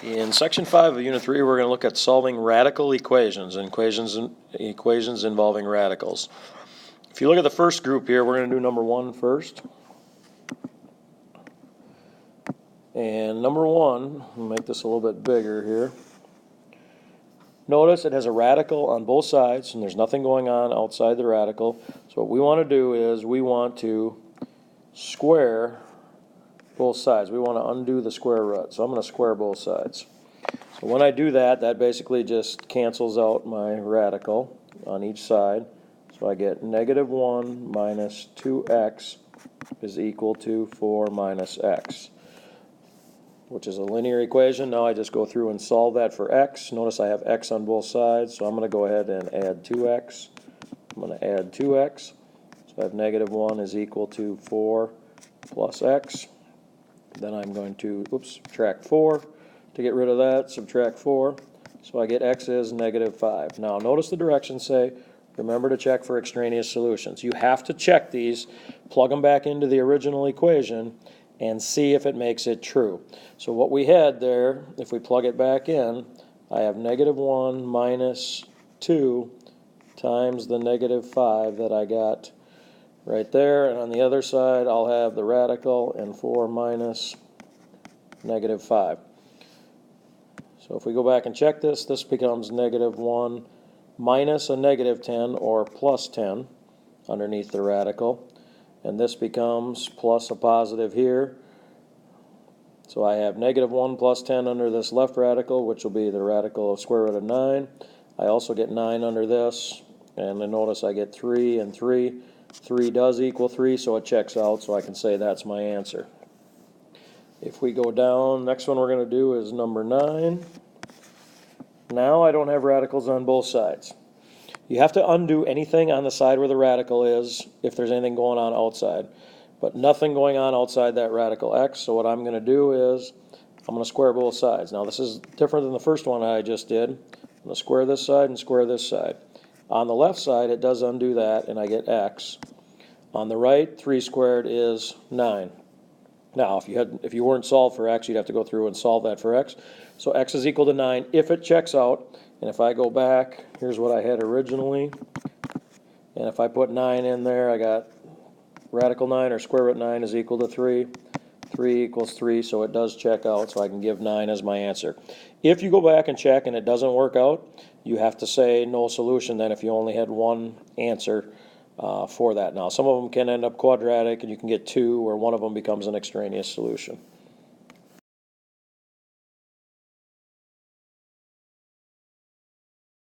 In Section 5 of Unit 3, we're going to look at solving radical equations and equations involving radicals. If you look at the first group here, we're going to do number 1 first. And number 1, we'll make this a little bit bigger here. Notice it has a radical on both sides, and there's nothing going on outside the radical. So what we want to do is we want to square both sides. We want to undo the square root. So I'm going to square both sides. So when I do that, that basically just cancels out my radical on each side. So I get negative 1 minus 2x is equal to 4 minus x, which is a linear equation. Now I just go through and solve that for x. Notice I have x on both sides, so I'm going to go ahead and add 2x. I'm going to add 2x. So I have negative 1 is equal to 4 plus x. Then I'm going to, subtract 4 to get rid of that, subtract 4. So I get x is negative 5. Now notice the directions say, remember to check for extraneous solutions. You have to check these, plug them back into the original equation, and see if it makes it true. So what we had there, if we plug it back in, I have negative 1 minus 2 times the negative 5 that I got right there, and on the other side I'll have the radical and 4 minus negative 5. So if we go back and check this, this becomes negative 1 minus a negative 10 or plus 10 underneath the radical, and this becomes plus a positive here. So I have negative 1 plus 10 under this left radical, which will be the radical of square root of 9. I also get 9 under this, and then notice I get 3 and 3. 3 does equal 3, so it checks out, so I can say that's my answer. If we go down, next one we're going to do is number 9. Now I don't have radicals on both sides. You have to undo anything on the side where the radical is if there's anything going on outside, but nothing going on outside that radical x, so what I'm going to do is I'm going to square both sides. Now this is different than the first one I just did. I'm going to square this side and square this side. On the left side, it does undo that, and I get x. On the right, 3 squared is 9. Now, if you weren't solved for x, you'd have to go through and solve that for x. So x is equal to 9 if it checks out. And if I go back, here's what I had originally. And if I put 9 in there, I got radical 9 or square root 9 is equal to 3. 3 equals 3, so it does check out, so I can give 9 as my answer. If you go back and check and it doesn't work out, you have to say no solution then if you only had one answer for that. Now, some of them can end up quadratic, and you can get 2, or one of them becomes an extraneous solution.